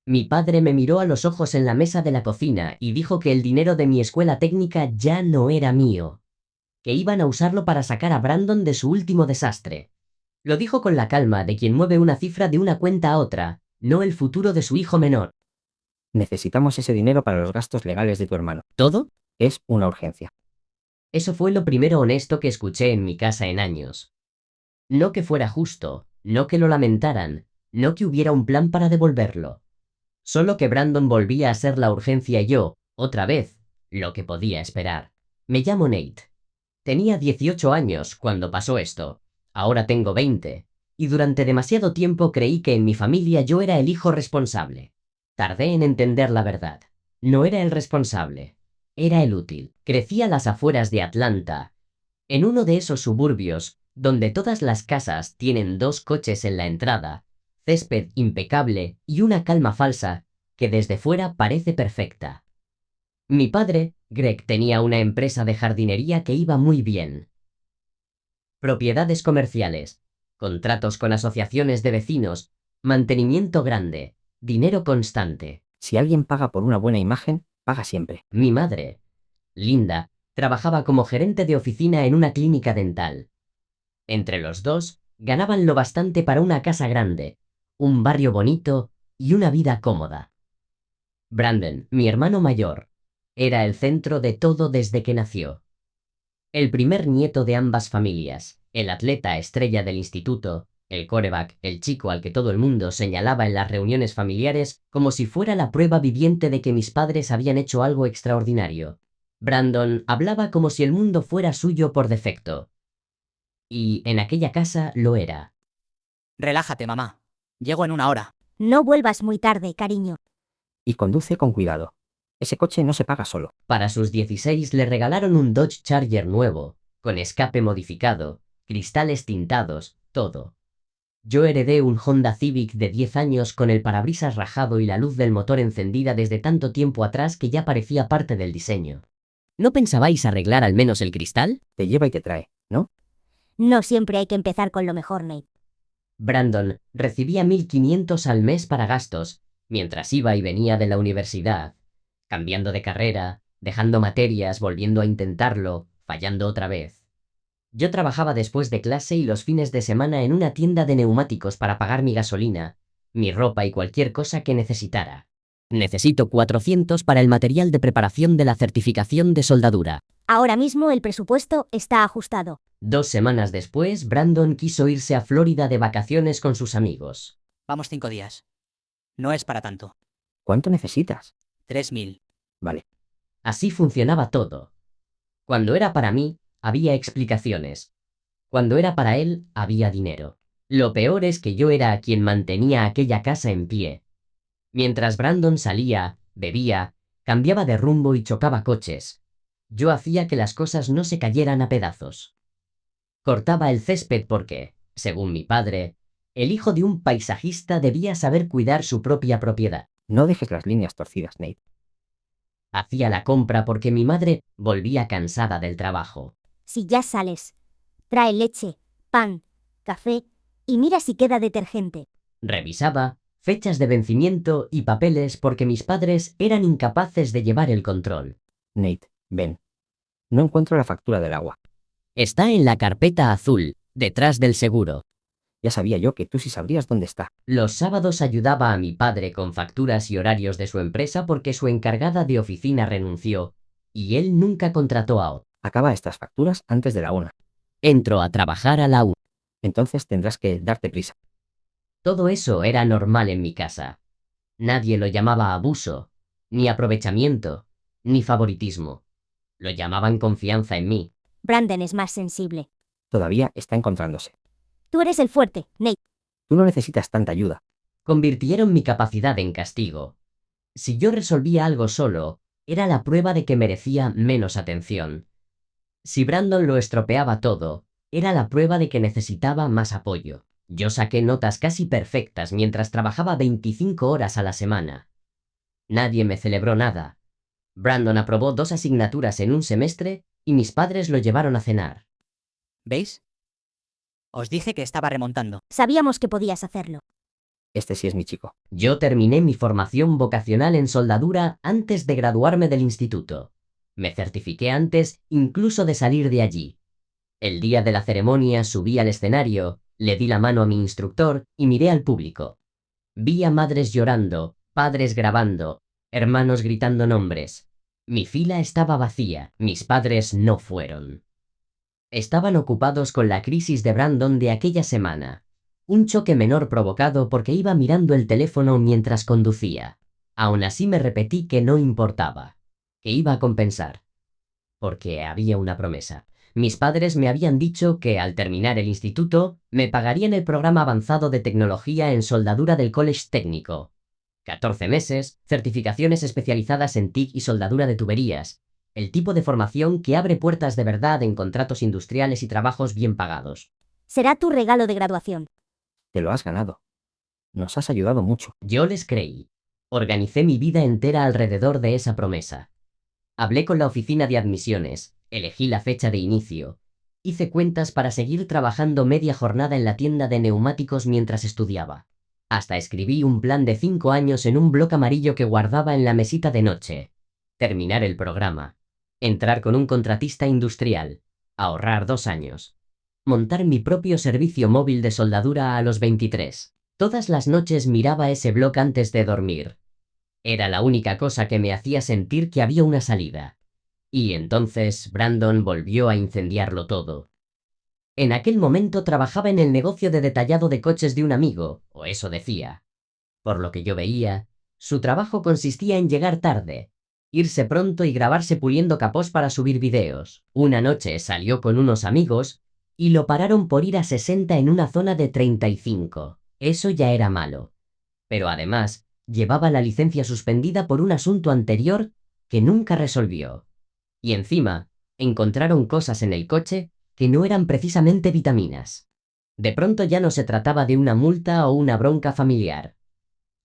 Mi padre me miró a los ojos en la mesa de la cocina y dijo que el dinero de mi escuela técnica ya no era mío, que iban a usarlo para sacar a Brandon de su último desastre. Lo dijo con la calma de quien mueve una cifra de una cuenta a otra, no el futuro de su hijo menor. Necesitamos ese dinero para los gastos legales de tu hermano. ¿Todo? Es una urgencia. Eso fue lo primero honesto que escuché en mi casa en años. No que fuera justo, no que lo lamentaran, no que hubiera un plan para devolverlo. Solo que Brandon volvía a ser la urgencia y yo, otra vez, lo que podía esperar. Me llamo Nate. Tenía 18 años cuando pasó esto. Ahora tengo 20. Y durante demasiado tiempo creí que en mi familia yo era el hijo responsable. Tardé en entender la verdad. No era el responsable. Era el útil. Crecí a las afueras de Atlanta, en uno de esos suburbios, donde todas las casas tienen 2 coches en la entrada, césped impecable y una calma falsa que desde fuera parece perfecta. Mi padre, Greg, tenía una empresa de jardinería que iba muy bien. Propiedades comerciales, contratos con asociaciones de vecinos, mantenimiento grande, dinero constante. Si alguien paga por una buena imagen, paga siempre. Mi madre, Linda, trabajaba como gerente de oficina en una clínica dental. Entre los dos, ganaban lo bastante para una casa grande, un barrio bonito y una vida cómoda. Brandon, mi hermano mayor, era el centro de todo desde que nació. El primer nieto de ambas familias, el atleta estrella del instituto, el quarterback, el chico al que todo el mundo señalaba en las reuniones familiares como si fuera la prueba viviente de que mis padres habían hecho algo extraordinario. Brandon hablaba como si el mundo fuera suyo por defecto. Y en aquella casa lo era. Relájate, mamá. Llego en 1 hora. No vuelvas muy tarde, cariño. Y conduce con cuidado. Ese coche no se paga solo. Para sus 16 le regalaron un Dodge Charger nuevo, con escape modificado, cristales tintados, todo. Yo heredé un Honda Civic de 10 años con el parabrisas rajado y la luz del motor encendida desde tanto tiempo atrás que ya parecía parte del diseño. ¿No pensabais arreglar al menos el cristal? Te lleva y te trae, ¿no? No siempre hay que empezar con lo mejor, Nate. Brandon recibía 1.500 al mes para gastos, mientras iba y venía de la universidad, cambiando de carrera, dejando materias, volviendo a intentarlo, fallando otra vez. Yo trabajaba después de clase y los fines de semana en una tienda de neumáticos para pagar mi gasolina, mi ropa y cualquier cosa que necesitara. Necesito 400 para el material de preparación de la certificación de soldadura. Ahora mismo el presupuesto está ajustado. 2 semanas después, Brandon quiso irse a Florida de vacaciones con sus amigos. Vamos 5 días. No es para tanto. ¿Cuánto necesitas? 3.000. Vale. Así funcionaba todo. Cuando era para mí, había explicaciones. Cuando era para él, había dinero. Lo peor es que yo era quien mantenía aquella casa en pie. Mientras Brandon salía, bebía, cambiaba de rumbo y chocaba coches, yo hacía que las cosas no se cayeran a pedazos. Cortaba el césped porque, según mi padre, el hijo de un paisajista debía saber cuidar su propia propiedad. No dejes las líneas torcidas, Nate. Hacía la compra porque mi madre volvía cansada del trabajo. Si ya sales, trae leche, pan, café y mira si queda detergente. Revisaba fechas de vencimiento y papeles porque mis padres eran incapaces de llevar el control. Nate, ven. No encuentro la factura del agua. Está en la carpeta azul, detrás del seguro. Ya sabía yo que tú sí sabrías dónde está. Los sábados ayudaba a mi padre con facturas y horarios de su empresa porque su encargada de oficina renunció, y él nunca contrató a otro. Acaba estas facturas antes de la 1. Entró a trabajar a la 1. Entonces tendrás que darte prisa. Todo eso era normal en mi casa. Nadie lo llamaba abuso, ni aprovechamiento, ni favoritismo. Lo llamaban confianza en mí. Brandon es más sensible. Todavía está encontrándose. Tú eres el fuerte, Nate. Tú no necesitas tanta ayuda. Convirtieron mi capacidad en castigo. Si yo resolvía algo solo, era la prueba de que merecía menos atención. Si Brandon lo estropeaba todo, era la prueba de que necesitaba más apoyo. Yo saqué notas casi perfectas mientras trabajaba 25 horas a la semana. Nadie me celebró nada. Brandon aprobó 2 asignaturas en un semestre y mis padres lo llevaron a cenar. ¿Veis? Os dije que estaba remontando. Sabíamos que podías hacerlo. Este sí es mi chico. Yo terminé mi formación vocacional en soldadura antes de graduarme del instituto. Me certifiqué antes incluso de salir de allí. El día de la ceremonia subí al escenario, le di la mano a mi instructor y miré al público. Vi a madres llorando, padres grabando, hermanos gritando nombres. Mi fila estaba vacía, mis padres no fueron. Estaban ocupados con la crisis de Brandon de aquella semana. Un choque menor provocado porque iba mirando el teléfono mientras conducía. Aún así me repetí que no importaba, que iba a compensar. Porque había una promesa. Mis padres me habían dicho que al terminar el instituto me pagarían el programa avanzado de tecnología en soldadura del College Técnico. 14 meses, certificaciones especializadas en TIC y soldadura de tuberías. El tipo de formación que abre puertas de verdad en contratos industriales y trabajos bien pagados. Será tu regalo de graduación. Te lo has ganado. Nos has ayudado mucho. Yo les creí. Organicé mi vida entera alrededor de esa promesa. Hablé con la oficina de admisiones, elegí la fecha de inicio, hice cuentas para seguir trabajando media jornada en la tienda de neumáticos mientras estudiaba. Hasta escribí un plan de 5 años en un bloc amarillo que guardaba en la mesita de noche. Terminar el programa. Entrar con un contratista industrial. Ahorrar 2 años. Montar mi propio servicio móvil de soldadura a los 23. Todas las noches miraba ese bloc antes de dormir. Era la única cosa que me hacía sentir que había una salida. Y entonces Brandon volvió a incendiarlo todo. En aquel momento trabajaba en el negocio de detallado de coches de un amigo, o eso decía. Por lo que yo veía, su trabajo consistía en llegar tarde, irse pronto y grabarse puliendo capós para subir videos. Una noche salió con unos amigos y lo pararon por ir a 60 en una zona de 35. Eso ya era malo. Pero además, llevaba la licencia suspendida por un asunto anterior que nunca resolvió. Y encima, encontraron cosas en el coche que no eran precisamente vitaminas. De pronto ya no se trataba de una multa o una bronca familiar.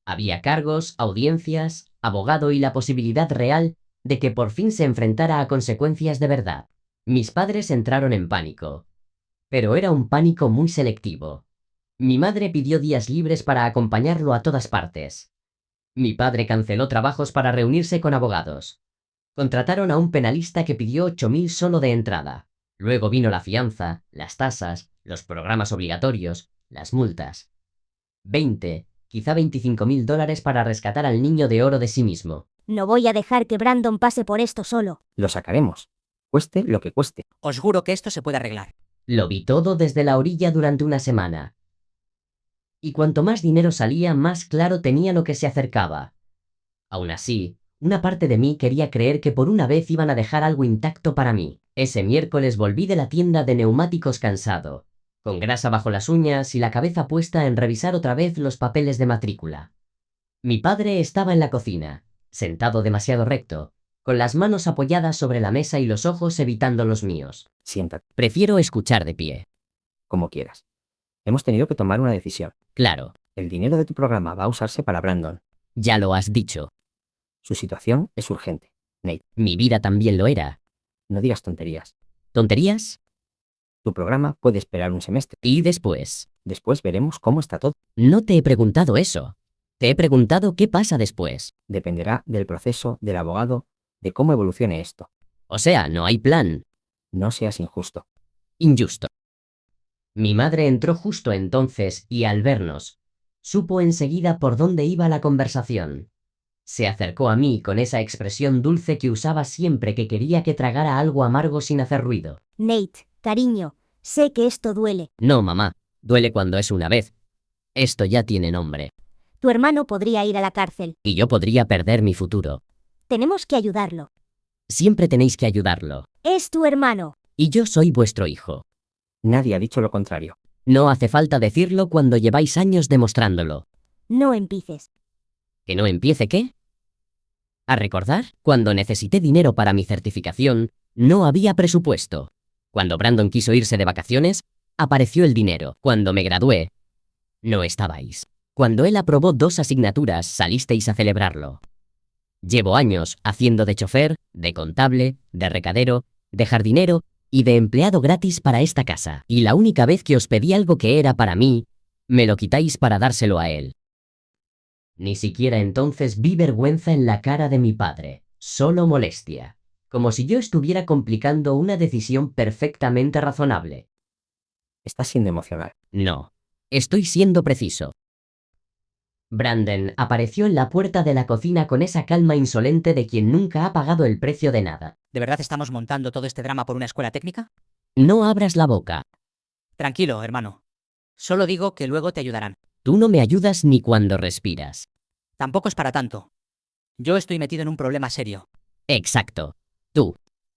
Había cargos, audiencias, abogado y la posibilidad real de que por fin se enfrentara a consecuencias de verdad. Mis padres entraron en pánico. Pero era un pánico muy selectivo. Mi madre pidió días libres para acompañarlo a todas partes. Mi padre canceló trabajos para reunirse con abogados. Contrataron a un penalista que pidió 8.000 solo de entrada. Luego vino la fianza, las tasas, los programas obligatorios, las multas. 20, quizá 25.000 dólares para rescatar al niño de oro de sí mismo. No voy a dejar que Brandon pase por esto solo. Lo sacaremos. Cueste lo que cueste. Os juro que esto se puede arreglar. Lo vi todo desde la orilla durante una semana. Y cuanto más dinero salía, más claro tenía lo que se acercaba. Aún así, una parte de mí quería creer que por una vez iban a dejar algo intacto para mí. Ese miércoles volví de la tienda de neumáticos cansado, con grasa bajo las uñas y la cabeza puesta en revisar otra vez los papeles de matrícula. Mi padre estaba en la cocina, sentado demasiado recto, con las manos apoyadas sobre la mesa y los ojos evitando los míos. Siéntate, Prefiero escuchar de pie. como quieras. Hemos tenido que tomar una decisión. Claro, El dinero de tu programa va a usarse para Brandon. ya lo has dicho. Su situación es urgente. Nate, Mi vida también lo era. no digas tonterías. ¿Tonterías? Tu programa puede esperar un semestre. Y después. Después veremos cómo está todo. No te he preguntado eso. Te he preguntado qué pasa después. Dependerá del proceso, del abogado, de cómo evolucione esto. O sea, no hay plan. No seas injusto. Injusto. Mi madre entró justo entonces y al vernos, supo enseguida por dónde iba la conversación. Se acercó a mí con esa expresión dulce que usaba siempre que quería que tragara algo amargo sin hacer ruido. Nate, cariño, sé que esto duele. No, mamá, duele cuando es una vez. Esto ya tiene nombre. Tu hermano podría ir a la cárcel. Y yo podría perder mi futuro. Tenemos que ayudarlo. Siempre tenéis que ayudarlo. Es tu hermano. Y yo soy vuestro hijo. Nadie ha dicho lo contrario. No hace falta decirlo cuando lleváis años demostrándolo. No empieces. ¿Que no empiece qué? ¿A recordar? Cuando necesité dinero para mi certificación, no había presupuesto. Cuando Brandon quiso irse de vacaciones, apareció el dinero. Cuando me gradué, no estabais. Cuando él aprobó 2 asignaturas, salisteis a celebrarlo. Llevo años haciendo de chofer, de contable, de recadero, de jardinero y de empleado gratis para esta casa. Y la única vez que os pedí algo que era para mí, me lo quitáis para dárselo a él. Ni siquiera entonces vi vergüenza en la cara de mi padre, solo molestia, como si yo estuviera complicando una decisión perfectamente razonable. Estás siendo emocional. No, estoy siendo preciso. Brandon apareció en la puerta de la cocina con esa calma insolente de quien nunca ha pagado el precio de nada. ¿De verdad estamos montando todo este drama por una escuela técnica? No abras la boca. Tranquilo, hermano. Solo digo que luego te ayudarán. Tú no me ayudas ni cuando respiras. Tampoco es para tanto. Yo estoy metido en un problema serio. Exacto. Tú.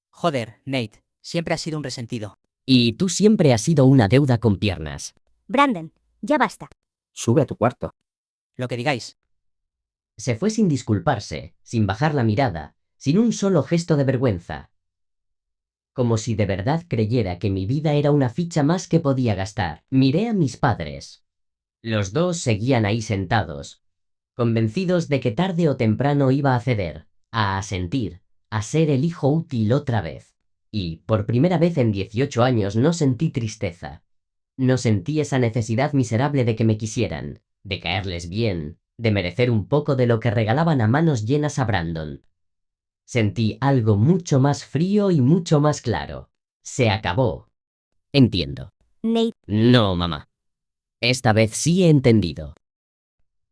Joder, Nate, siempre has sido un resentido. Y tú siempre has sido una deuda con piernas. Brandon, ya basta. Sube a tu cuarto. Lo que digáis. Se fue sin disculparse, sin bajar la mirada, sin un solo gesto de vergüenza. Como si de verdad creyera que mi vida era una ficha más que podía gastar. Miré a mis padres. Los dos seguían ahí sentados, convencidos de que tarde o temprano iba a ceder, a asentir, a ser el hijo útil otra vez. Y, por primera vez en 18 años, no sentí tristeza. No sentí esa necesidad miserable de que me quisieran, de caerles bien, de merecer un poco de lo que regalaban a manos llenas a Brandon. Sentí algo mucho más frío y mucho más claro. Se acabó. Entiendo. Nate, No, mamá. Esta vez sí he entendido.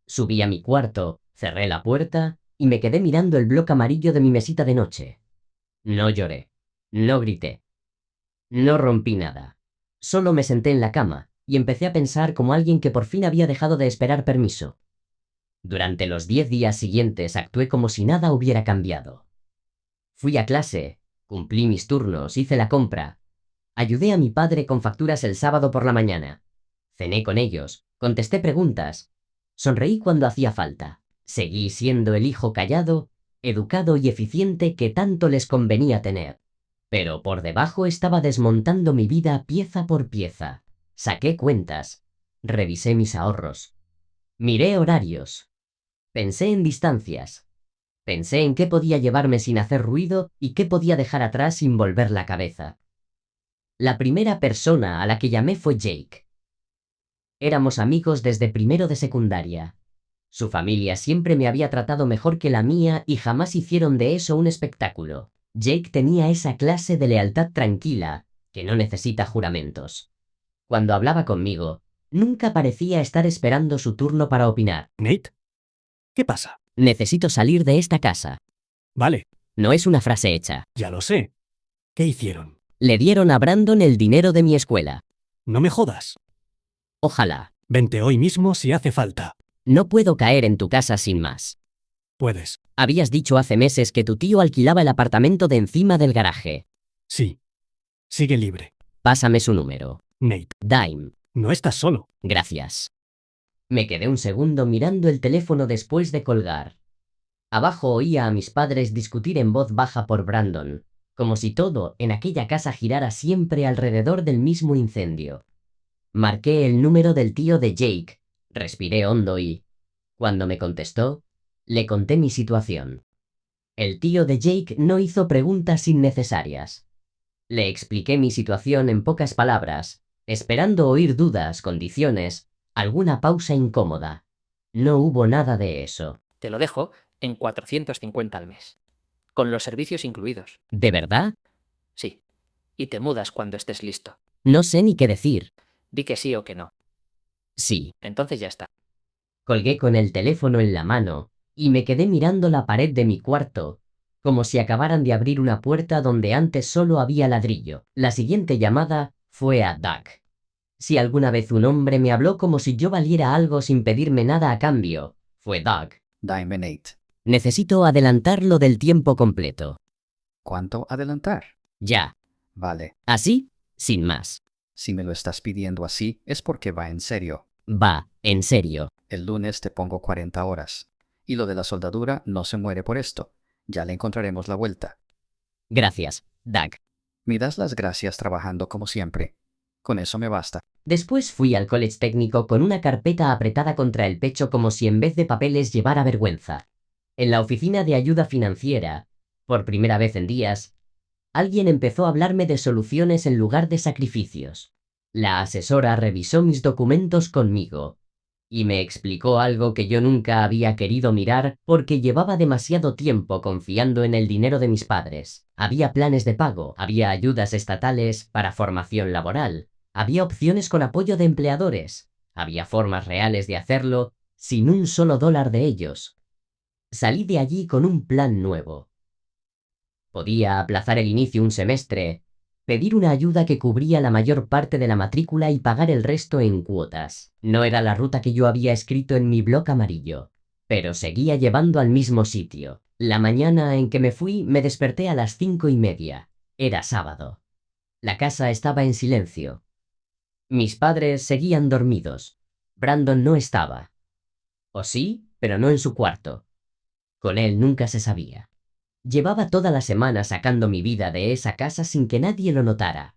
Subí a mi cuarto, cerré la puerta y me quedé mirando el bloque amarillo de mi mesita de noche. No lloré. No grité. No rompí nada. Solo me senté en la cama y empecé a pensar como alguien que por fin había dejado de esperar permiso. Durante los 10 días siguientes actué como si nada hubiera cambiado. Fui a clase, cumplí mis turnos, hice la compra. Ayudé a mi padre con facturas el sábado por la mañana. Cené con ellos, contesté preguntas. Sonreí cuando hacía falta. Seguí siendo el hijo callado, educado y eficiente que tanto les convenía tener. Pero por debajo estaba desmontando mi vida pieza por pieza. Saqué cuentas. Revisé mis ahorros. Miré horarios. Pensé en distancias. Pensé en qué podía llevarme sin hacer ruido y qué podía dejar atrás sin volver la cabeza. La primera persona a la que llamé fue Jake. Éramos amigos desde primero de secundaria. Su familia siempre me había tratado mejor que la mía y jamás hicieron de eso un espectáculo. Jake tenía esa clase de lealtad tranquila, que no necesita juramentos. Cuando hablaba conmigo, nunca parecía estar esperando su turno para opinar. Nate, ¿qué pasa? Necesito salir de esta casa. Vale, No es una frase hecha. ya lo sé. ¿Qué hicieron? Le dieron a Brandon el dinero de mi escuela. No me jodas. Ojalá. Vente hoy mismo si hace falta. No puedo caer en tu casa sin más. Puedes. Habías dicho hace meses que tu tío alquilaba el apartamento de encima del garaje. Sí. Sigue libre. Pásame su número. Nate, Dime. no estás solo. Gracias. Me quedé un segundo mirando el teléfono después de colgar. Abajo oía a mis padres discutir en voz baja por Brandon, como si todo en aquella casa girara siempre alrededor del mismo incendio. Marqué el número del tío de Jake, respiré hondo y, cuando me contestó, le conté mi situación. El tío de Jake no hizo preguntas innecesarias. Le expliqué mi situación en pocas palabras, esperando oír dudas, condiciones, alguna pausa incómoda. No hubo nada de eso. Te lo dejo en 450 al mes. Con los servicios incluidos. ¿De verdad? Sí. Y te mudas cuando estés listo. No sé ni qué decir. Di que sí o que no. Sí. Entonces ya está. Colgué con el teléfono en la mano y me quedé mirando la pared de mi cuarto, como si acabaran de abrir una puerta donde antes solo había ladrillo. La siguiente llamada fue a Doug. Si alguna vez un hombre me habló como si yo valiera algo sin pedirme nada a cambio, fue Doug. Dime, Nate. Necesito adelantarlo del tiempo completo. ¿Cuánto adelantar? Ya. Vale. Así, sin más. Si me lo estás pidiendo así, es porque va en serio. Va, en serio. El lunes te pongo 40 horas. Y lo de la soldadura no se muere por esto. Ya le encontraremos la vuelta. Gracias, Doug. Me das las gracias trabajando como siempre. Con eso me basta. Después fui al college técnico con una carpeta apretada contra el pecho como si en vez de papeles llevara vergüenza. En la oficina de ayuda financiera, por primera vez en días, alguien empezó a hablarme de soluciones en lugar de sacrificios. La asesora revisó mis documentos conmigo. y me explicó algo que yo nunca había querido mirar porque llevaba demasiado tiempo confiando en el dinero de mis padres. Había planes de pago, había ayudas estatales para formación laboral, había opciones con apoyo de empleadores, había formas reales de hacerlo sin un solo dólar de ellos. Salí de allí con un plan nuevo. Podía aplazar el inicio un semestre, pedir una ayuda que cubría la mayor parte de la matrícula y pagar el resto en cuotas. No era la ruta que yo había escrito en mi blog amarillo, pero seguía llevando al mismo sitio. La mañana en que me fui me desperté a las 5:30. Era sábado. La casa estaba en silencio. Mis padres seguían dormidos. Brandon no estaba. O sí, pero no en su cuarto. Con él nunca se sabía. Llevaba toda la semana sacando mi vida de esa casa sin que nadie lo notara.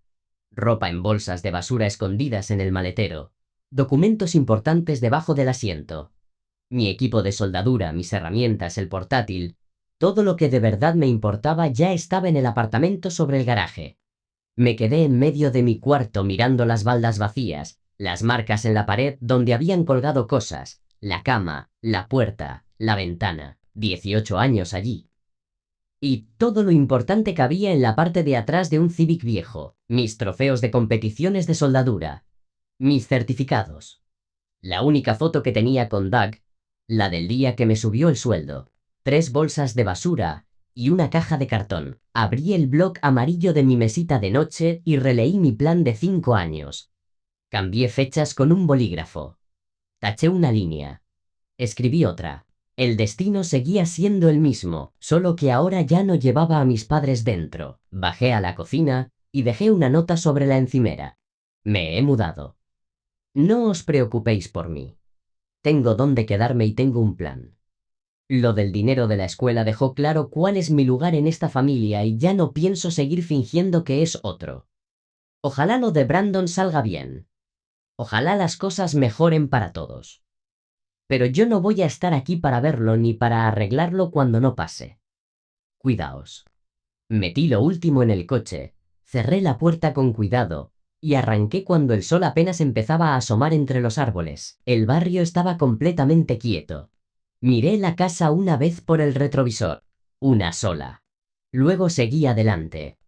Ropa en bolsas de basura escondidas en el maletero. Documentos importantes debajo del asiento. Mi equipo de soldadura, mis herramientas, el portátil. Todo lo que de verdad me importaba ya estaba en el apartamento sobre el garaje. Me quedé en medio de mi cuarto mirando las baldas vacías, las marcas en la pared donde habían colgado cosas, la cama, la puerta, la ventana. 18 años allí. Y todo lo importante que había en la parte de atrás de un Civic viejo, mis trofeos de competiciones de soldadura, mis certificados. La única foto que tenía con Doug, la del día que me subió el sueldo, 3 bolsas de basura y una caja de cartón. Abrí el blog amarillo de mi mesita de noche y releí mi plan de 5 años. Cambié fechas con un bolígrafo. Taché una línea. Escribí otra. El destino seguía siendo el mismo, solo que ahora ya no llevaba a mis padres dentro. Bajé a la cocina y dejé una nota sobre la encimera. Me he mudado. No os preocupéis por mí. Tengo dónde quedarme y tengo un plan. Lo del dinero de la escuela dejó claro cuál es mi lugar en esta familia y ya no pienso seguir fingiendo que es otro. Ojalá lo de Brandon salga bien. Ojalá las cosas mejoren para todos. Pero yo no voy a estar aquí para verlo ni para arreglarlo cuando no pase. Cuidaos. Metí lo último en el coche, cerré la puerta con cuidado y arranqué cuando el sol apenas empezaba a asomar entre los árboles. El barrio estaba completamente quieto. Miré la casa una vez por el retrovisor, una sola. Luego seguí adelante.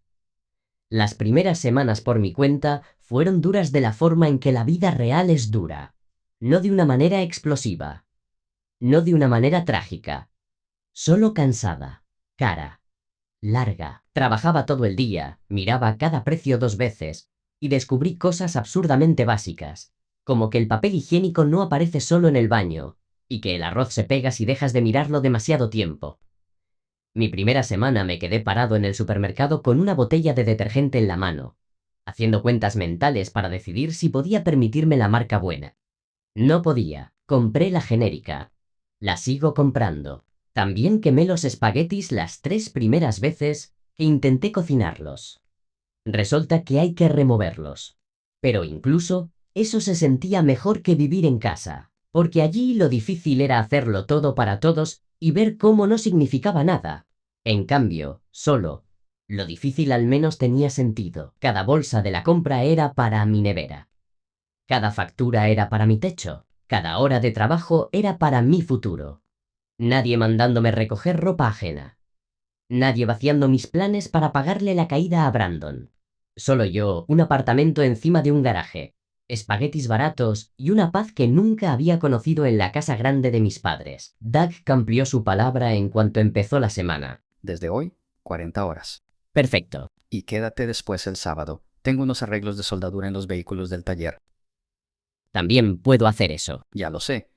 Las primeras semanas por mi cuenta fueron duras de la forma en que la vida real es dura. No de una manera explosiva. No de una manera trágica. Solo cansada. Cara. Larga. Trabajaba todo el día, miraba cada precio 2 veces, y descubrí cosas absurdamente básicas, como que el papel higiénico no aparece solo en el baño, y que el arroz se pega si dejas de mirarlo demasiado tiempo. Mi primera semana me quedé parado en el supermercado con una botella de detergente en la mano, haciendo cuentas mentales para decidir si podía permitirme la marca buena. No podía. Compré la genérica. La sigo comprando. También quemé los espaguetis las 3 primeras veces que intenté cocinarlos. Resulta que hay que removerlos. Pero incluso eso se sentía mejor que vivir en casa, porque allí lo difícil era hacerlo todo para todos y ver cómo no significaba nada. En cambio, solo, lo difícil al menos tenía sentido. Cada bolsa de la compra era para mi nevera. Cada factura era para mi techo. Cada hora de trabajo era para mi futuro. Nadie mandándome recoger ropa ajena. Nadie vaciando mis planes para pagarle la caída a Brandon. Solo yo, un apartamento encima de un garaje, espaguetis baratos y una paz que nunca había conocido en la casa grande de mis padres. Doug cumplió su palabra en cuanto empezó la semana. Desde hoy, 40 horas. Perfecto. Y quédate después el sábado. Tengo unos arreglos de soldadura en los vehículos del taller. También puedo hacer eso. Ya lo sé.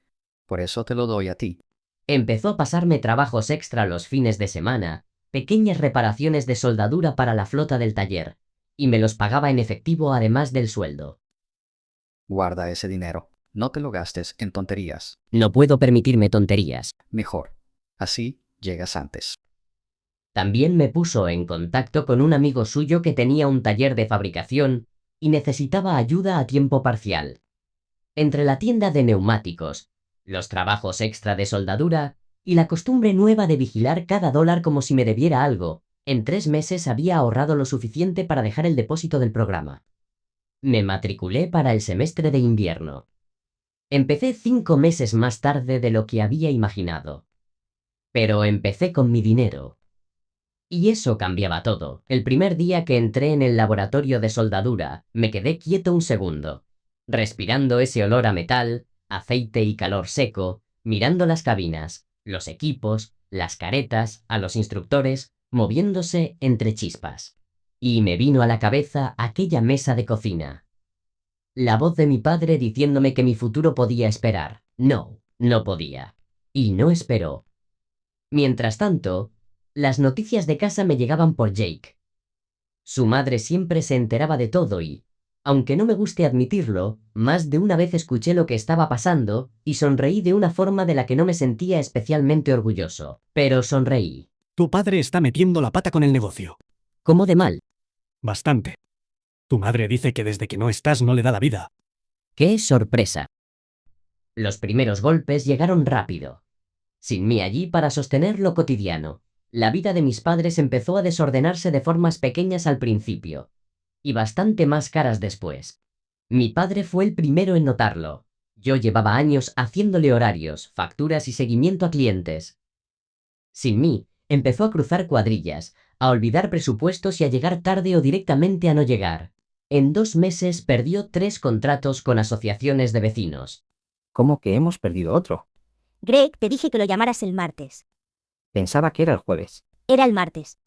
Por eso te lo doy a ti. Empezó a pasarme trabajos extra los fines de semana, pequeñas reparaciones de soldadura para la flota del taller, y me los pagaba en efectivo además del sueldo. Guarda ese dinero. No te lo gastes en tonterías. No puedo permitirme tonterías. Mejor. Así llegas antes. También me puso en contacto con un amigo suyo que tenía un taller de fabricación y necesitaba ayuda a tiempo parcial. Entre la tienda de neumáticos, los trabajos extra de soldadura y la costumbre nueva de vigilar cada dólar como si me debiera algo, en 3 meses había ahorrado lo suficiente para dejar el depósito del programa. Me matriculé para el semestre de invierno. Empecé 5 meses más tarde de lo que había imaginado. Pero empecé con mi dinero. Y eso cambiaba todo. El primer día que entré en el laboratorio de soldadura, me quedé quieto un segundo, respirando ese olor a metal, aceite y calor seco, mirando las cabinas, los equipos, las caretas, a los instructores, moviéndose entre chispas. Y me vino a la cabeza aquella mesa de cocina. La voz de mi padre diciéndome que mi futuro podía esperar. No, no podía. Y no esperó. Mientras tanto, las noticias de casa me llegaban por Jake. Su madre siempre se enteraba de todo y, aunque no me guste admitirlo, más de una vez escuché lo que estaba pasando y sonreí de una forma de la que no me sentía especialmente orgulloso. Pero sonreí. Tu padre está metiendo la pata con el negocio. ¿Cómo de mal? Bastante. Tu madre dice que desde que no estás no le da la vida. ¡Qué sorpresa! Los primeros golpes llegaron rápido. Sin mí allí para sostener lo cotidiano, la vida de mis padres empezó a desordenarse de formas pequeñas al principio, y bastante más caras después. Mi padre fue el primero en notarlo. Yo llevaba años haciéndole horarios, facturas y seguimiento a clientes. Sin mí, empezó a cruzar cuadrillas, a olvidar presupuestos y a llegar tarde o directamente a no llegar. En 2 meses perdió 3 contratos con asociaciones de vecinos. ¿Cómo que hemos perdido otro? Greg, te dije que lo llamaras el martes. Pensaba que era el jueves. Era el martes.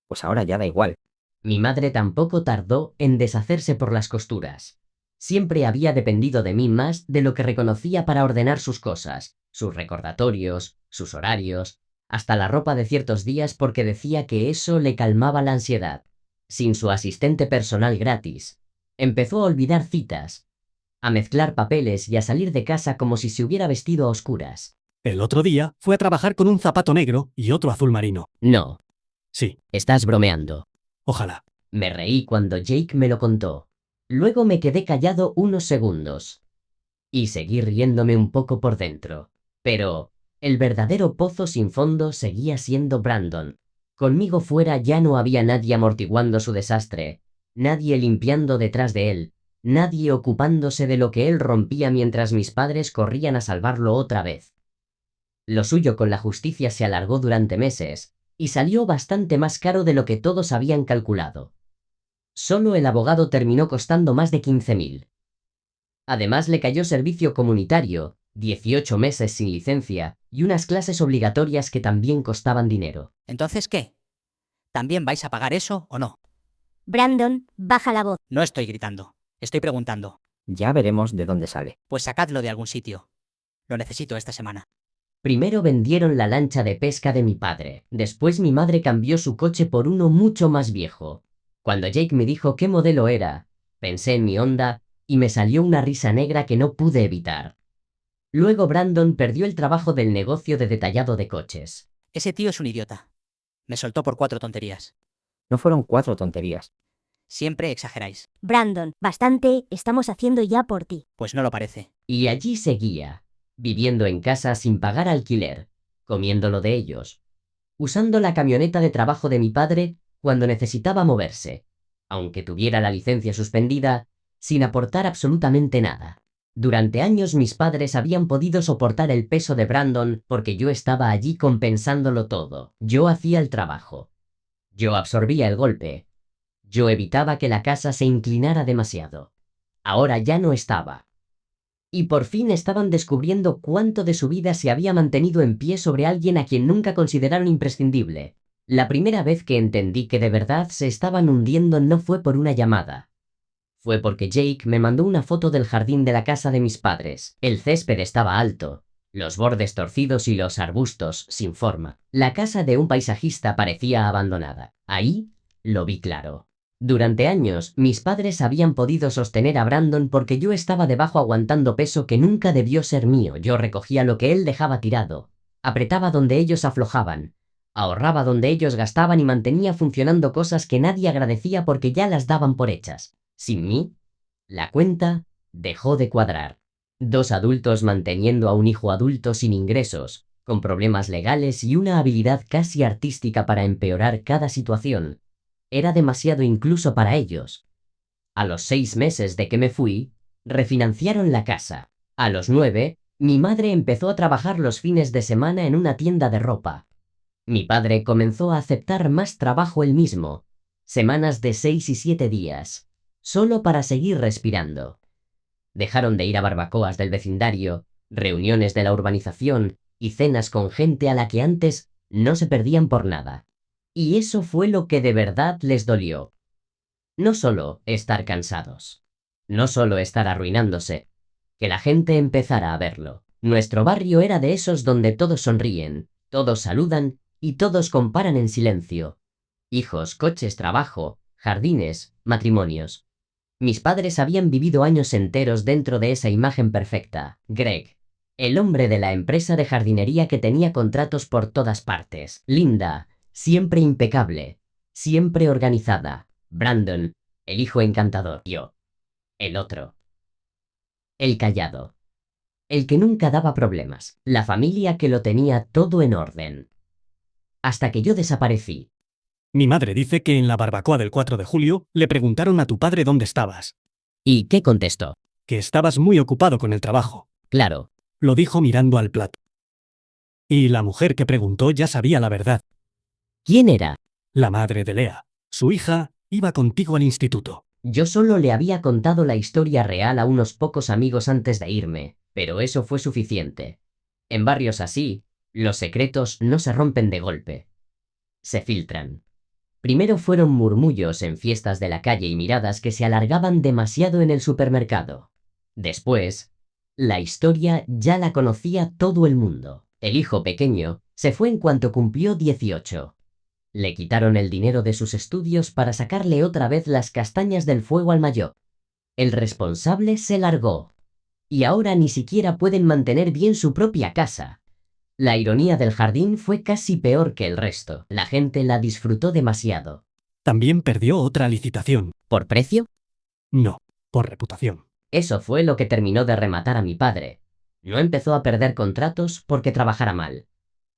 Pues ahora ya da igual. Mi madre tampoco tardó en deshacerse por las costuras. Siempre había dependido de mí más de lo que reconocía para ordenar sus cosas, sus recordatorios, sus horarios, hasta la ropa de ciertos días porque decía que eso le calmaba la ansiedad. Sin su asistente personal gratis, empezó a olvidar citas, a mezclar papeles y a salir de casa como si se hubiera vestido a oscuras. El otro día fue a trabajar con un zapato negro y otro azul marino. No, Sí, estás bromeando. ojalá. Me reí cuando Jake me lo contó. Luego me quedé callado unos segundos. Y seguí riéndome un poco por dentro. Pero el verdadero pozo sin fondo seguía siendo Brandon. Conmigo fuera ya no había nadie amortiguando su desastre, nadie limpiando detrás de él, nadie ocupándose de lo que él rompía mientras mis padres corrían a salvarlo otra vez. Lo suyo con la justicia se alargó durante meses, y salió bastante más caro de lo que todos habían calculado. Solo el abogado terminó costando más de 15.000. Además le cayó servicio comunitario, 18 meses sin licencia y unas clases obligatorias que también costaban dinero. ¿Entonces qué? ¿También vais a pagar eso o no? Brandon, baja la voz. No estoy gritando. Estoy preguntando. Ya veremos de dónde sale. Pues sacadlo de algún sitio. Lo necesito esta semana. Primero vendieron la lancha de pesca de mi padre, después mi madre cambió su coche por uno mucho más viejo. Cuando Jake me dijo qué modelo era, pensé en mi Honda y me salió una risa negra que no pude evitar. Luego Brandon perdió el trabajo del negocio de detallado de coches. Ese tío es un idiota. Me soltó por 4 tonterías. No fueron 4 tonterías. Siempre exageráis. Brandon, bastante estamos haciendo ya por ti. Pues no lo parece. Y allí seguía, viviendo en casa sin pagar alquiler, comiendo lo de ellos, usando la camioneta de trabajo de mi padre cuando necesitaba moverse, aunque tuviera la licencia suspendida, sin aportar absolutamente nada. Durante años mis padres habían podido soportar el peso de Brandon porque yo estaba allí compensándolo todo. Yo hacía el trabajo. Yo absorbía el golpe. Yo evitaba que la casa se inclinara demasiado. Ahora ya no estaba. Y por fin estaban descubriendo cuánto de su vida se había mantenido en pie sobre alguien a quien nunca consideraron imprescindible. La primera vez que entendí que de verdad se estaban hundiendo no fue por una llamada. Fue porque Jake me mandó una foto del jardín de la casa de mis padres. El césped estaba alto, los bordes torcidos y los arbustos sin forma. La casa de un paisajista parecía abandonada. Ahí lo vi claro. Durante años, mis padres habían podido sostener a Brandon porque yo estaba debajo aguantando peso que nunca debió ser mío. Yo recogía lo que él dejaba tirado, apretaba donde ellos aflojaban, ahorraba donde ellos gastaban y mantenía funcionando cosas que nadie agradecía porque ya las daban por hechas. Sin mí, la cuenta dejó de cuadrar. 2 adultos manteniendo a un hijo adulto sin ingresos, con problemas legales y una habilidad casi artística para empeorar cada situación. Era demasiado incluso para ellos. A los 6 meses de que me fui, refinanciaron la casa. A los 9, mi madre empezó a trabajar los fines de semana en una tienda de ropa. Mi padre comenzó a aceptar más trabajo él mismo, semanas de 6 y 7 días, solo para seguir respirando. Dejaron de ir a barbacoas del vecindario, reuniones de la urbanización y cenas con gente a la que antes no se perdían por nada. Y eso fue lo que de verdad les dolió. No solo estar cansados, no solo estar arruinándose, que la gente empezara a verlo. Nuestro barrio era de esos donde todos sonríen, todos saludan y todos comparan en silencio. Hijos, coches, trabajo, jardines, matrimonios. Mis padres habían vivido años enteros dentro de esa imagen perfecta. Greg, el hombre de la empresa de jardinería que tenía contratos por todas partes. Linda, siempre impecable, siempre organizada. Brandon, el hijo encantador. Yo, el otro. El callado. El que nunca daba problemas. La familia que lo tenía todo en orden. Hasta que yo desaparecí. Mi madre dice que en la barbacoa del 4 de julio le preguntaron a tu padre dónde estabas, ¿Y qué contestó? que estabas muy ocupado con el trabajo. Claro. Lo dijo mirando al plato. Y la mujer que preguntó ya sabía la verdad. ¿Quién era? La madre de Lea. Su hija iba contigo al instituto. Yo solo le había contado la historia real a unos pocos amigos antes de irme, pero eso fue suficiente. En barrios así, los secretos no se rompen de golpe. Se filtran. Primero fueron murmullos en fiestas de la calle y miradas que se alargaban demasiado en el supermercado. Después, la historia ya la conocía todo el mundo. El hijo pequeño se fue en cuanto cumplió 18. Le quitaron el dinero de sus estudios para sacarle otra vez las castañas del fuego al mayor. El responsable se largó. Y ahora ni siquiera pueden mantener bien su propia casa. La ironía del jardín fue casi peor que el resto. La gente la disfrutó demasiado. También perdió otra licitación. ¿Por precio? No, por reputación. Eso fue lo que terminó de rematar a mi padre. No empezó a perder contratos porque trabajara mal.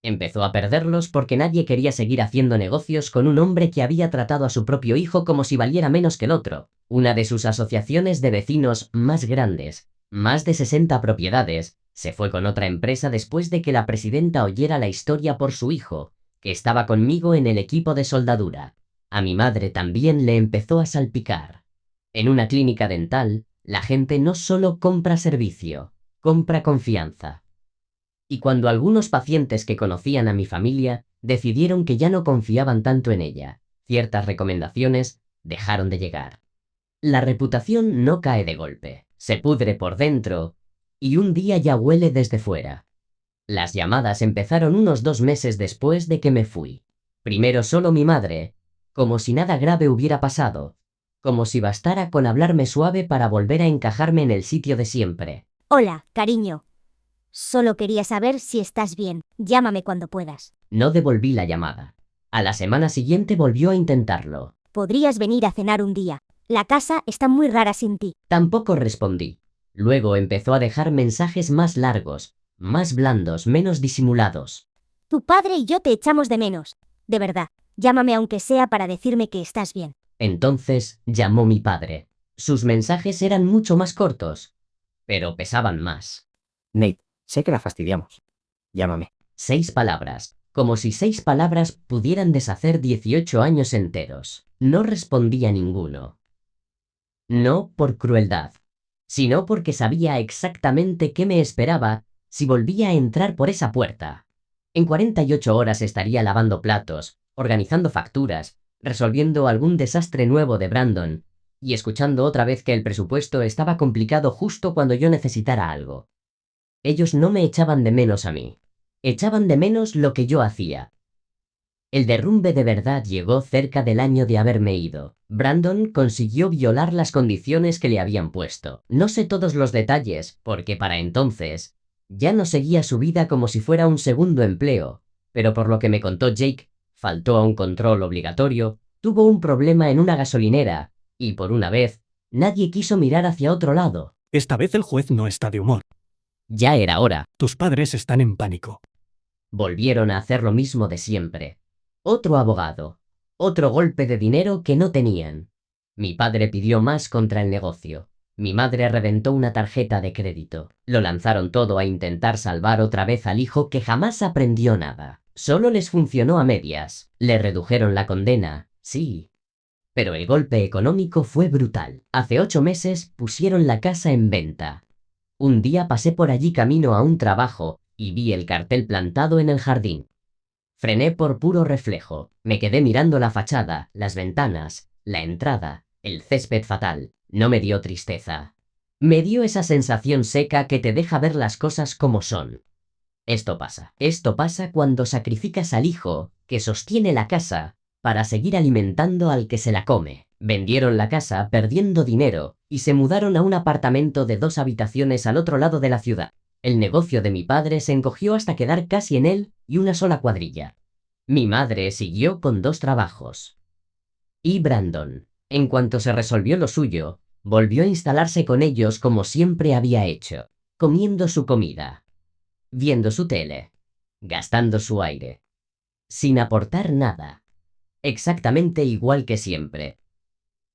Empezó a perderlos porque nadie quería seguir haciendo negocios con un hombre que había tratado a su propio hijo como si valiera menos que el otro. Una de sus asociaciones de vecinos más grandes, más de 60 propiedades, se fue con otra empresa después de que la presidenta oyera la historia por su hijo, que estaba conmigo en el equipo de soldadura. A mi madre también le empezó a salpicar. En una clínica dental, la gente no solo compra servicio, compra confianza. Y cuando algunos pacientes que conocían a mi familia decidieron que ya no confiaban tanto en ella, ciertas recomendaciones dejaron de llegar. La reputación no cae de golpe, se pudre por dentro y un día ya huele desde fuera. Las llamadas empezaron unos 2 meses después de que me fui. Primero solo mi madre, como si nada grave hubiera pasado, como si bastara con hablarme suave para volver a encajarme en el sitio de siempre. Hola, cariño. Solo quería saber si estás bien. Llámame cuando puedas. No devolví la llamada. A la semana siguiente volvió a intentarlo. Podrías venir a cenar un día. La casa está muy rara sin ti. Tampoco respondí. Luego empezó a dejar mensajes más largos, más blandos, menos disimulados. Tu padre y yo te echamos de menos. De verdad, llámame aunque sea para decirme que estás bien. Entonces llamó mi padre. Sus mensajes eran mucho más cortos, pero pesaban más. Nate, sé que la fastidiamos. Llámame. 6 palabras, como si 6 palabras pudieran deshacer 18 años enteros. No respondía ninguno. No por crueldad, sino porque sabía exactamente qué me esperaba si volvía a entrar por esa puerta. En 48 horas estaría lavando platos, organizando facturas, resolviendo algún desastre nuevo de Brandon y escuchando otra vez que el presupuesto estaba complicado justo cuando yo necesitara algo. Ellos no me echaban de menos a mí. Echaban de menos lo que yo hacía. El derrumbe de verdad llegó cerca del año de haberme ido. Brandon consiguió violar las condiciones que le habían puesto. No sé todos los detalles, porque para entonces ya no seguía su vida como si fuera un segundo empleo, pero por lo que me contó Jake, faltó a un control obligatorio, tuvo un problema en una gasolinera, y por una vez, nadie quiso mirar hacia otro lado. Esta vez el juez no está de humor. Ya era hora. Tus padres están en pánico. Volvieron a hacer lo mismo de siempre. Otro abogado. Otro golpe de dinero que no tenían. Mi padre pidió más contra el negocio. Mi madre reventó una tarjeta de crédito. Lo lanzaron todo a intentar salvar otra vez al hijo que jamás aprendió nada. Solo les funcionó a medias. Le redujeron la condena, sí. Pero el golpe económico fue brutal. Hace 8 meses pusieron la casa en venta. Un día pasé por allí camino a un trabajo y vi el cartel plantado en el jardín. Frené por puro reflejo. Me quedé mirando la fachada, las ventanas, la entrada, el césped fatal. No me dio tristeza. Me dio esa sensación seca que te deja ver las cosas como son. Esto pasa cuando sacrificas al hijo que sostiene la casa para seguir alimentando al que se la come. Vendieron la casa perdiendo dinero y se mudaron a un apartamento de 2 habitaciones al otro lado de la ciudad. El negocio de mi padre se encogió hasta quedar casi en él y una sola cuadrilla. Mi madre siguió con 2 trabajos. Y Brandon, en cuanto se resolvió lo suyo, volvió a instalarse con ellos como siempre había hecho, comiendo su comida, viendo su tele, gastando su aire, sin aportar nada, exactamente igual que siempre.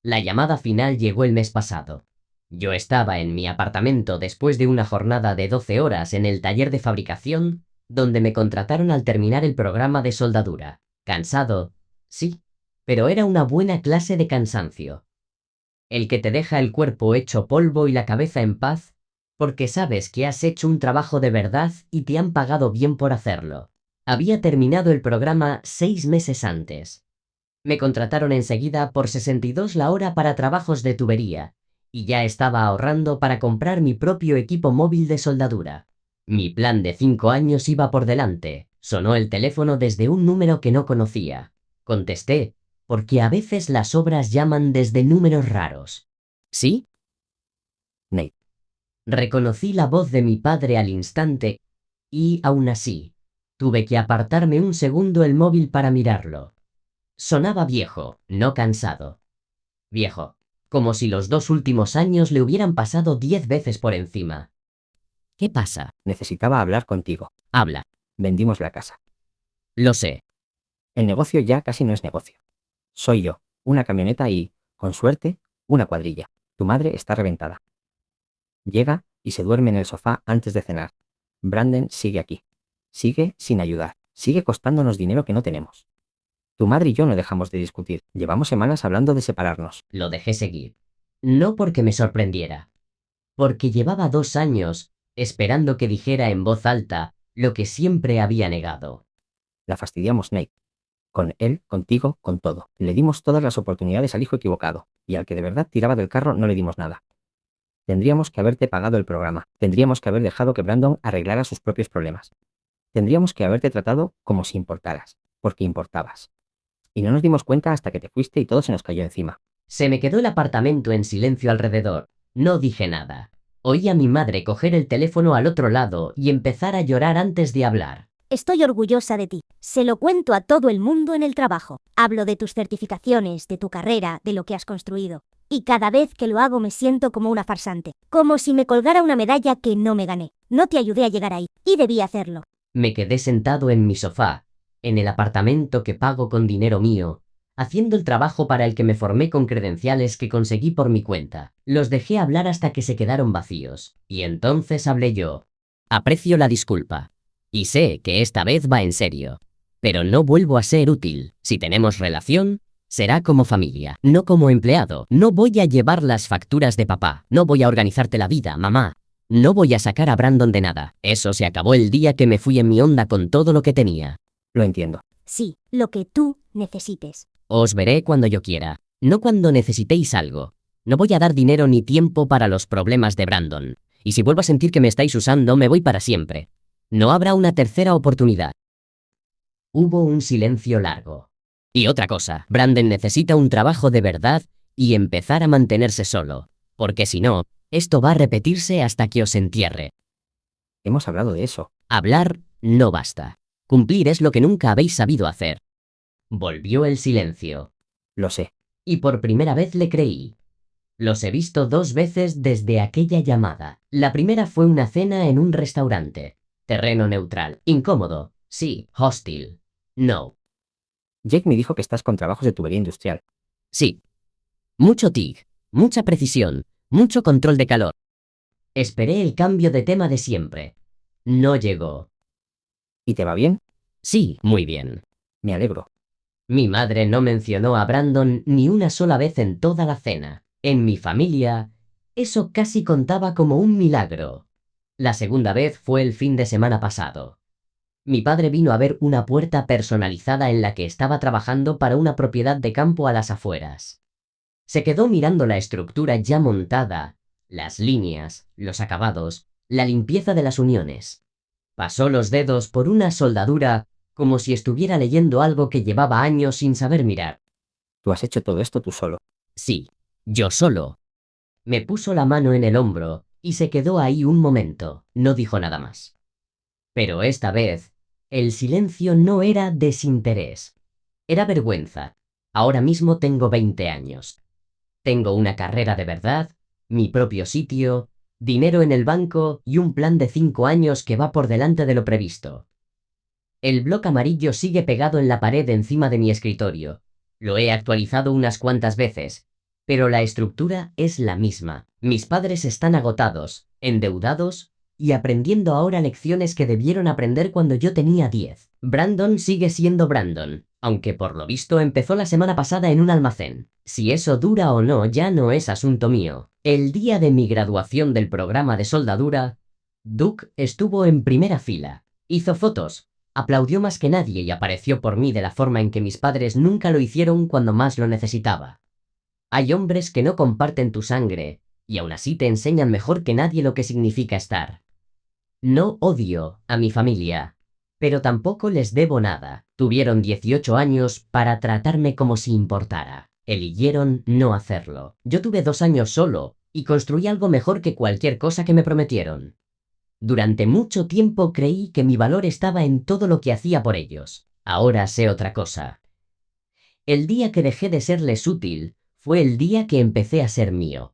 La llamada final llegó el mes pasado. Yo estaba en mi apartamento después de una jornada de 12 horas en el taller de fabricación, donde me contrataron al terminar el programa de soldadura. Cansado, sí, pero era una buena clase de cansancio. El que te deja el cuerpo hecho polvo y la cabeza en paz, porque sabes que has hecho un trabajo de verdad y te han pagado bien por hacerlo. Había terminado el programa 6 meses antes. Me contrataron enseguida por 62 la hora para trabajos de tubería, y ya estaba ahorrando para comprar mi propio equipo móvil de soldadura. Mi plan de 5 años iba por delante. Sonó el teléfono desde un número que no conocía. Contesté, porque a veces las obras llaman desde números raros. ¿Sí? Nate. Reconocí la voz de mi padre al instante, y aún así, tuve que apartarme un segundo el móvil para mirarlo. Sonaba viejo, no cansado. Viejo, como si los 2 últimos años le hubieran pasado 10 veces por encima. ¿Qué pasa? Necesitaba hablar contigo. Habla. Vendimos la casa. Lo sé. El negocio ya casi no es negocio. Soy yo, una camioneta y, con suerte, una cuadrilla. Tu madre está reventada. Llega y se duerme en el sofá antes de cenar. Brandon sigue aquí. Sigue sin ayudar. Sigue costándonos dinero que no tenemos. Tu madre y yo no dejamos de discutir. Llevamos semanas hablando de separarnos. Lo dejé seguir. No porque me sorprendiera. Porque llevaba 2 años esperando que dijera en voz alta lo que siempre había negado. La fastidiamos, Nate. Con él, contigo, con todo. Le dimos todas las oportunidades al hijo equivocado, y al que de verdad tiraba del carro no le dimos nada. Tendríamos que haberte pagado el programa. Tendríamos que haber dejado que Brandon arreglara sus propios problemas. Tendríamos que haberte tratado como si importaras, porque importabas. Y no nos dimos cuenta hasta que te fuiste y todo se nos cayó encima. Se me quedó el apartamento en silencio alrededor. No dije nada. Oí a mi madre coger el teléfono al otro lado y empezar a llorar antes de hablar. Estoy orgullosa de ti. Se lo cuento a todo el mundo en el trabajo. Hablo de tus certificaciones, de tu carrera, de lo que has construido. Y cada vez que lo hago me siento como una farsante. Como si me colgara una medalla que no me gané. No te ayudé a llegar ahí, y debí hacerlo. Me quedé sentado en mi sofá, en el apartamento que pago con dinero mío, haciendo el trabajo para el que me formé con credenciales que conseguí por mi cuenta. Los dejé hablar hasta que se quedaron vacíos. Y entonces hablé yo. Aprecio la disculpa. Y sé que esta vez va en serio. Pero no vuelvo a ser útil. Si tenemos relación, será como familia, no como empleado. No voy a llevar las facturas de papá. No voy a organizarte la vida, mamá. No voy a sacar a Brandon de nada. Eso se acabó el día que me fui en mi onda con todo lo que tenía. Lo entiendo. Sí, lo que tú necesites. Os veré cuando yo quiera, no cuando necesitéis algo. No voy a dar dinero ni tiempo para los problemas de Brandon. Y si vuelvo a sentir que me estáis usando, me voy para siempre. No habrá una tercera oportunidad. Hubo un silencio largo. Y otra cosa, Brandon necesita un trabajo de verdad y empezar a mantenerse solo. Porque si no, esto va a repetirse hasta que os entierre. Hemos hablado de eso. Hablar no basta. Cumplir es lo que nunca habéis sabido hacer. Volvió el silencio. Lo sé. Y por primera vez le creí. Los he visto 2 veces desde aquella llamada. La primera fue una cena en un restaurante. Terreno neutral. Incómodo. Sí. Hostil. No. Jake me dijo que estás con trabajos de tubería industrial. Sí. Mucho TIG. Mucha precisión. Mucho control de calor. Esperé el cambio de tema de siempre. No llegó. ¿Y te va bien? Sí, muy bien. Me alegro. Mi madre no mencionó a Brandon ni una sola vez en toda la cena. En mi familia, eso casi contaba como un milagro. La segunda vez fue el fin de semana pasado. Mi padre vino a ver una puerta personalizada en la que estaba trabajando para una propiedad de campo a las afueras. Se quedó mirando la estructura ya montada, las líneas, los acabados, la limpieza de las uniones. Pasó los dedos por una soldadura como si estuviera leyendo algo que llevaba años sin saber mirar. Tú has hecho todo esto tú solo. Sí, yo solo. Me puso la mano en el hombro y se quedó ahí un momento, no dijo nada más. Pero esta vez, el silencio no era desinterés. Era vergüenza. Ahora mismo tengo 20 años. Tengo una carrera de verdad, mi propio sitio, dinero en el banco y un plan de 5 años que va por delante de lo previsto. El bloc amarillo sigue pegado en la pared encima de mi escritorio. Lo he actualizado unas cuantas veces, pero la estructura es la misma. Mis padres están agotados, endeudados y aprendiendo ahora lecciones que debieron aprender cuando yo tenía 10. Brandon sigue siendo Brandon, aunque por lo visto empezó la semana pasada en un almacén. Si eso dura o no ya no es asunto mío. El día de mi graduación del programa de soldadura, Duke estuvo en primera fila. Hizo fotos, aplaudió más que nadie y apareció por mí de la forma en que mis padres nunca lo hicieron cuando más lo necesitaba. Hay hombres que no comparten tu sangre, y aún así te enseñan mejor que nadie lo que significa estar. No odio a mi familia, pero tampoco les debo nada. Tuvieron 18 años para tratarme como si importara. Eligieron no hacerlo. Yo tuve 2 años solo, y construí algo mejor que cualquier cosa que me prometieron. Durante mucho tiempo creí que mi valor estaba en todo lo que hacía por ellos. Ahora sé otra cosa. El día que dejé de serles útil fue el día que empecé a ser mío.